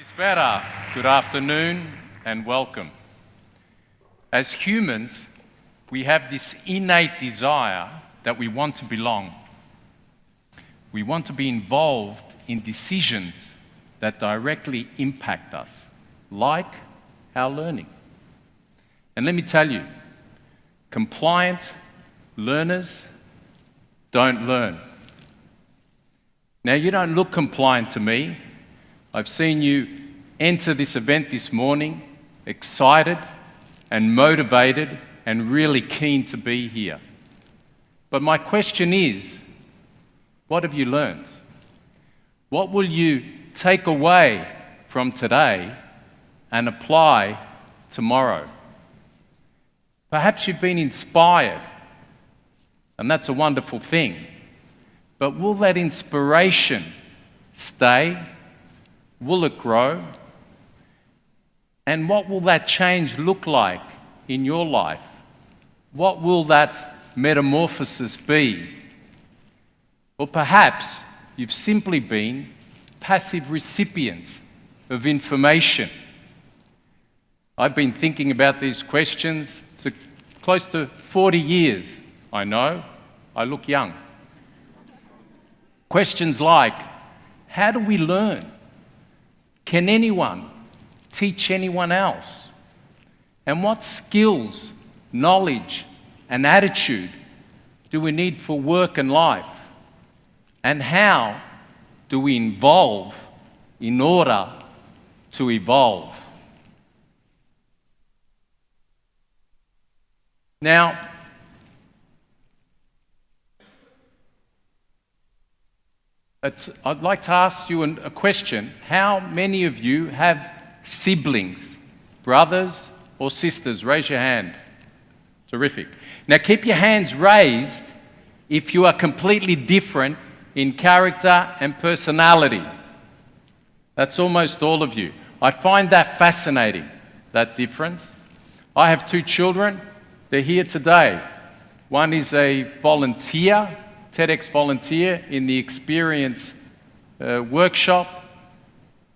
Spera, good afternoon and welcome. As humans, we have this innate desire that we want to belong. We want to be involved in decisions that directly impact us, like our learning. And let me tell you, compliant learners don't learn. Now, you don't look compliant to me. I've seen you enter this event this morning excited and motivated and really keen to be here. But my question is, what have you learned? What will you take away from today and apply tomorrow? Perhaps you've been inspired, and that's a wonderful thing. But will that inspiration stay? Will it grow? And what will that change look like in your life? What will that metamorphosis be? Or perhaps you've simply been passive recipients of information. I've been thinking about these questions for close to 40 years. I know, I look young. Questions like, how do we learn? Can anyone teach anyone else? And what skills, knowledge, and attitude do we need for work and life? And how do we involve in order to evolve? Now, I'd like to ask you a question. How many of you have siblings, brothers or sisters? Raise your hand. Terrific. Now keep your hands raised if you are completely different in character and personality. That's almost all of you. I find that fascinating, that difference. I have two children. They're here today. One is a volunteer, TEDx volunteer in the Experience workshop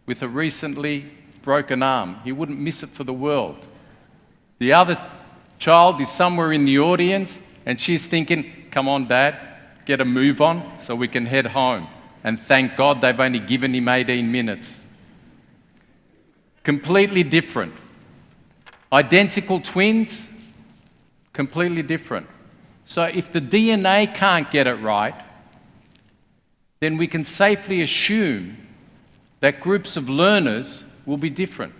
with a recently broken arm. He wouldn't miss it for the world. The other child is somewhere in the audience and she's thinking, come on, Dad, get a move on so we can head home. And thank God they've only given him 18 minutes. Completely different. Identical twins, completely different. So if the DNA can't get it right, then we can safely assume that groups of learners will be different.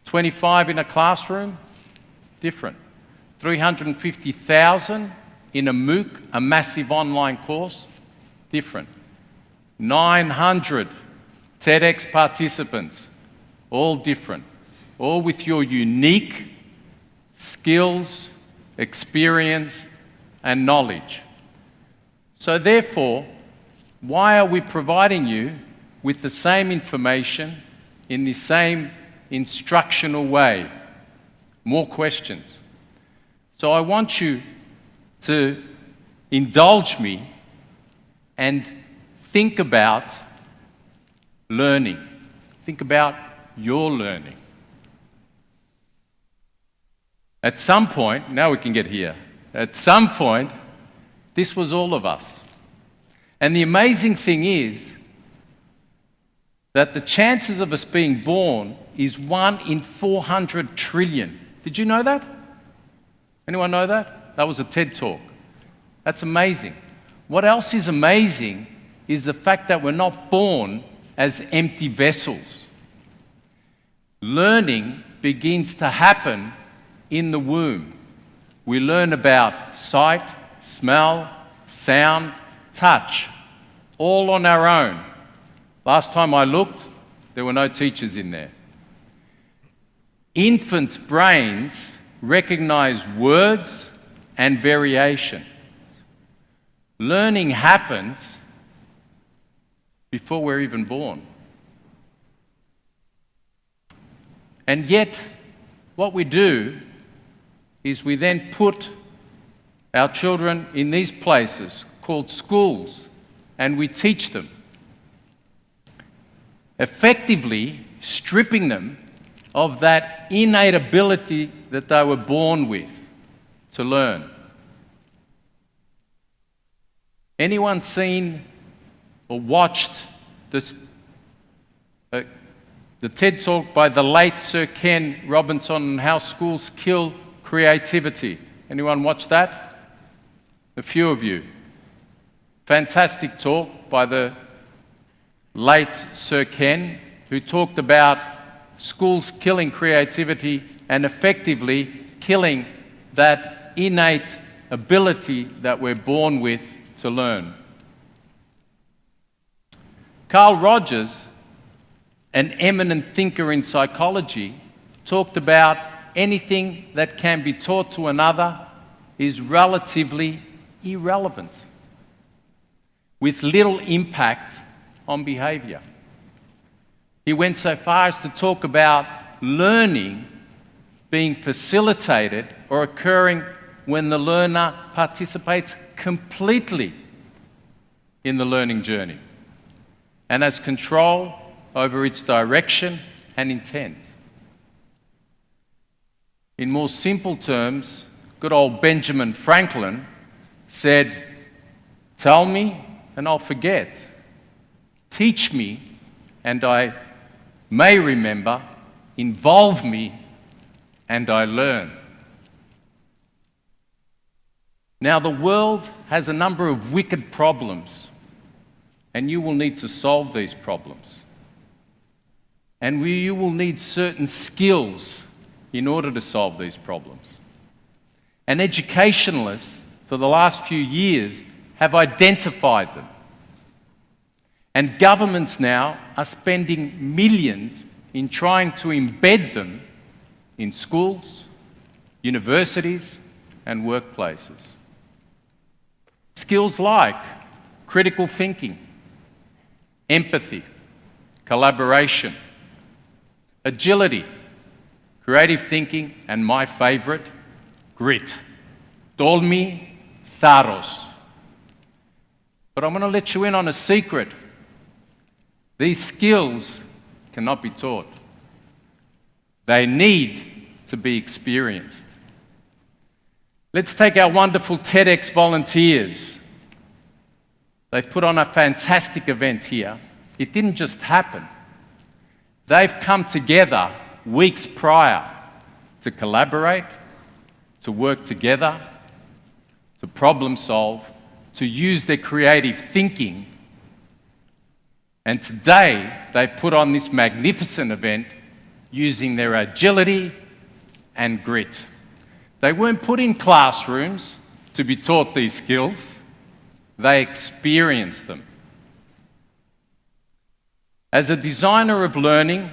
25 in a classroom, different. 350,000 in a MOOC, a massive online course, different. 900 TEDx participants, all different. All with your unique skills, experience, and knowledge. So therefore, why are we providing you with the same information in the same instructional way? More questions. So I want you to indulge me and think about learning. Think about your learning. At some point, now we can get here. At some point, this was all of us. And the amazing thing is that the chances of us being born is 1 in 400 trillion. Did you know that? Anyone know that? That was a TED talk. That's amazing. What else is amazing is the fact that we're not born as empty vessels. Learning begins to happen in the womb. We learn about sight, smell, sound, touch, all on our own. Last time I looked, there were no teachers in there. Infants' brains recognize words and variation. Learning happens before we're even born. And yet, what we do is we then put our children in these places called schools, and we teach them. Effectively, stripping them of that innate ability that they were born with to learn. Anyone seen or watched the TED Talk by the late Sir Ken Robinson on how schools kill creativity? Anyone watch that? A few of you. Fantastic talk by the late Sir Ken, who talked about schools killing creativity and effectively killing that innate ability that we're born with to learn. Carl Rogers, an eminent thinker in psychology, talked about anything that can be taught to another is relatively irrelevant, with little impact on behaviour. He went so far as to talk about learning being facilitated or occurring when the learner participates completely in the learning journey and has control over its direction and intent. In more simple terms, good old Benjamin Franklin said, "Tell me and I'll forget. Teach me and I may remember. Involve me and I learn." Now, the world has a number of wicked problems, and you will need to solve these problems. And you will need certain skills in order to solve these problems. And educationalists, for the last few years, have identified them. And governments now are spending millions in trying to embed them in schools, universities, and workplaces. Skills like critical thinking, empathy, collaboration, agility, creative thinking, and my favourite, grit. Tolmi tharos. But I'm going to let you in on a secret. These skills cannot be taught. They need to be experienced. Let's take our wonderful TEDx volunteers. They put on a fantastic event here. It didn't just happen. They've come together weeks prior to collaborate, to work together, to problem solve, to use their creative thinking. And today, they put on this magnificent event using their agility and grit. They weren't put in classrooms to be taught these skills. They experienced them. As a designer of learning,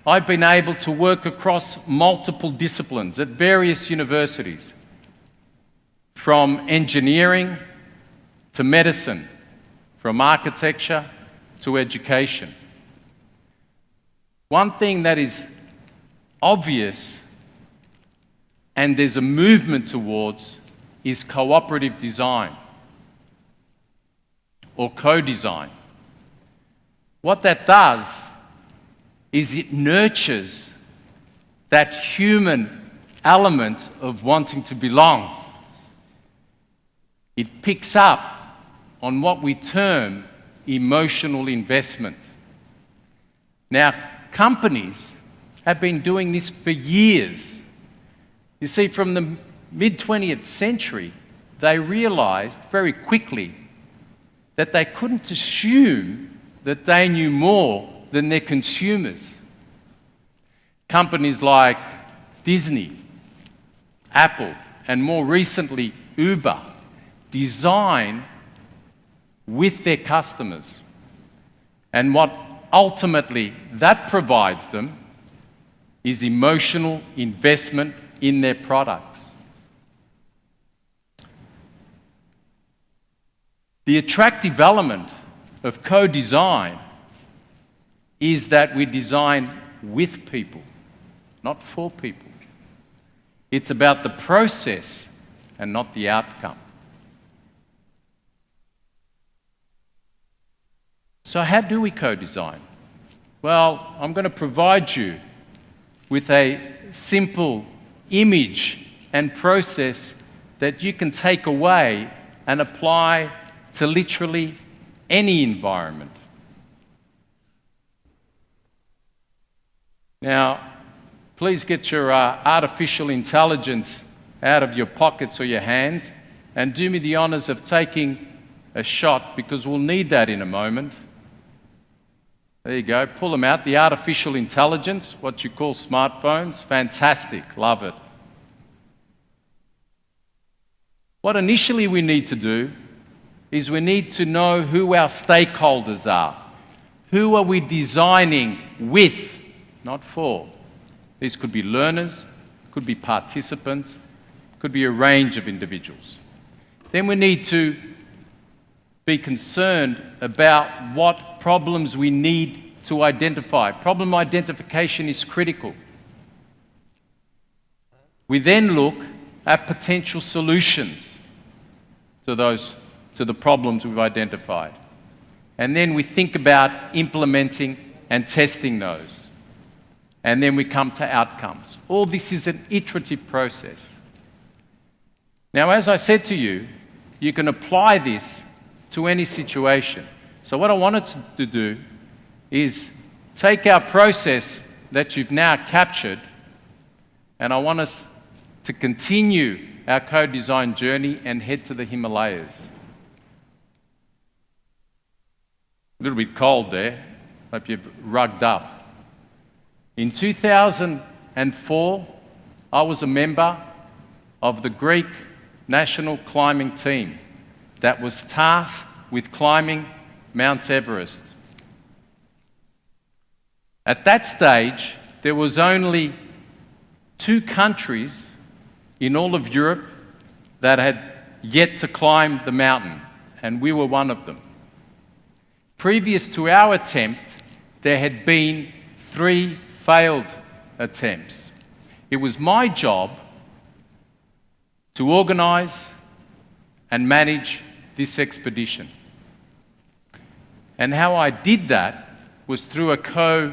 I've been able to work across multiple disciplines at various universities, from engineering to medicine, from architecture to education. One thing that is obvious and there's a movement towards is cooperative design or co-design. What that does is it nurtures that human element of wanting to belong. It picks up on what we term emotional investment. Now, companies have been doing this for years. You see, from the mid-20th century, they realized very quickly that they couldn't assume that they knew more than their consumers. Companies like Disney, Apple, and more recently Uber design with their customers. And what ultimately that provides them is emotional investment in their products. The attractive element of co-design is that we design with people, not for people. It's about the process and not the outcome. So how do we co-design? Well, I'm going to provide you with a simple image and process that you can take away and apply to literally any environment. Now, please get your artificial intelligence out of your pockets or your hands and do me the honors of taking a shot, because we'll need that in a moment. There you go, pull them out. The artificial intelligence, what you call smartphones, fantastic, love it. What initially we need to do is we need to know who our stakeholders are. Who are we designing with, not for? These could be learners, could be participants, could be a range of individuals. Then we need to be concerned about what problems we need to identify. Problem identification is critical. We then look at potential solutions to the problems we've identified. And then we think about implementing and testing those. And then we come to outcomes. All this is an iterative process. Now, as I said to you, you can apply this to any situation. So what I wanted to do is take our process that you've now captured, and I want us to continue our co-design journey and head to the Himalayas. A little bit cold there. Hope you've rugged up. In 2004, I was a member of the Greek national climbing team that was tasked with climbing Mount Everest. At that stage, there was only 2 countries in all of Europe that had yet to climb the mountain, and we were one of them. Previous to our attempt, there had been 3 failed attempts. It was my job to organise and manage this expedition. And how I did that was through a co-design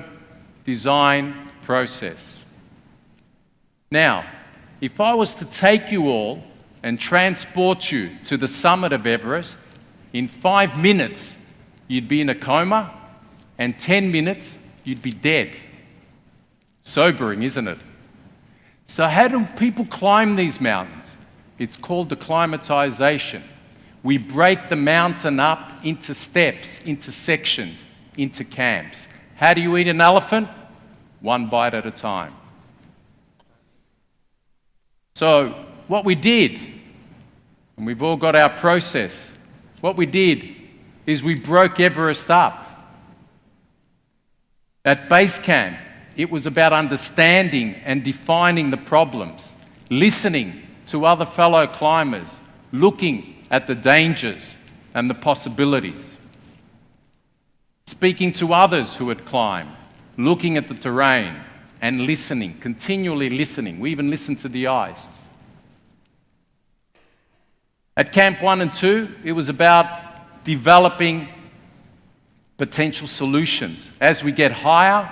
process. Now, if I was to take you all and transport you to the summit of Everest, in 5 minutes you'd be in a coma, and 10 minutes you'd be dead. Sobering, isn't it? So how do people climb these mountains? It's called acclimatization. We break the mountain up into steps, into sections, into camps. How do you eat an elephant? 1 bite at a time. So what we did, and we've all got our process, what we did is we broke Everest up. At base camp, it was about understanding and defining the problems, listening to other fellow climbers, looking at the dangers and the possibilities, speaking to others who had climbed, looking at the terrain and listening, continually listening. We even listened to the ice. At Camp 1 and 2, it was about developing potential solutions. As we get higher,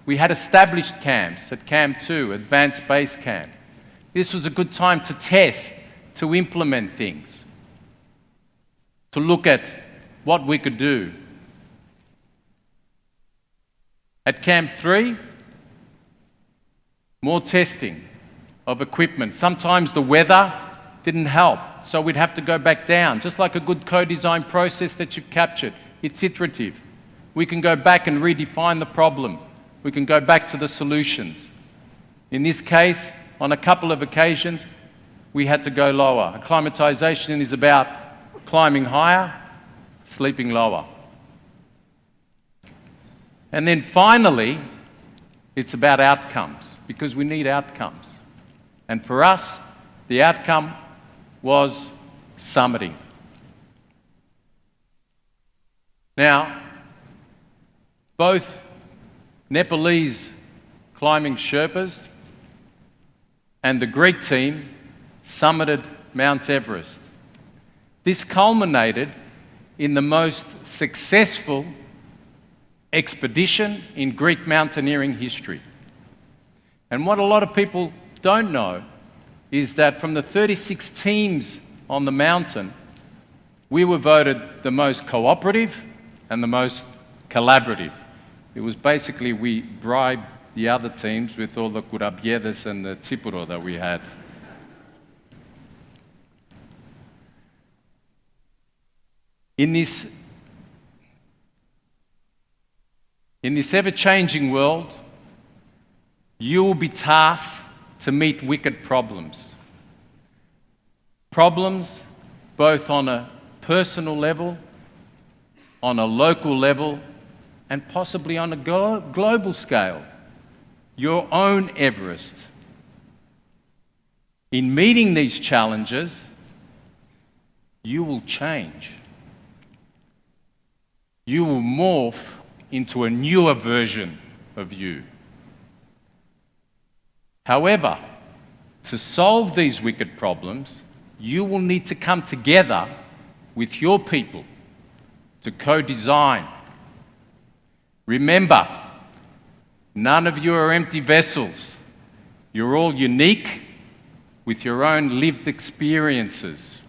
we had established camps. At Camp 2, Advanced Base Camp. This was a good time to test, to implement things, to look at what we could do. At Camp 3, more testing of equipment. Sometimes the weather didn't help, so we'd have to go back down. Just like a good co-design process that you've captured, it's iterative. We can go back and redefine the problem. We can go back to the solutions. In this case, on a couple of occasions, we had to go lower. Acclimatization is about climbing higher, sleeping lower. And then finally, it's about outcomes, because we need outcomes. And for us, the outcome was summiting. Now, both Nepalese climbing Sherpas and the Greek team summited Mount Everest. This culminated in the most successful expedition in Greek mountaineering history. And what a lot of people don't know is that from the 36 teams on the mountain, we were voted the most cooperative and the most collaborative. It was basically we bribed the other teams with all the kurabiedes and the tsipuro that we had. In this ever-changing world, you will be tasked to meet wicked problems. Problems both on a personal level, on a local level, and possibly on a global scale. Your own Everest. In meeting these challenges, you will change. You will morph into a newer version of you. However, to solve these wicked problems, you will need to come together with your people to co-design. Remember, none of you are empty vessels. You're all unique with your own lived experiences.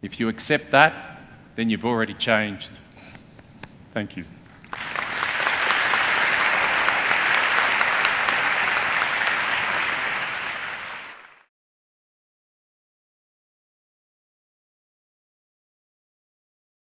If you accept that, then you've already changed. Thank you.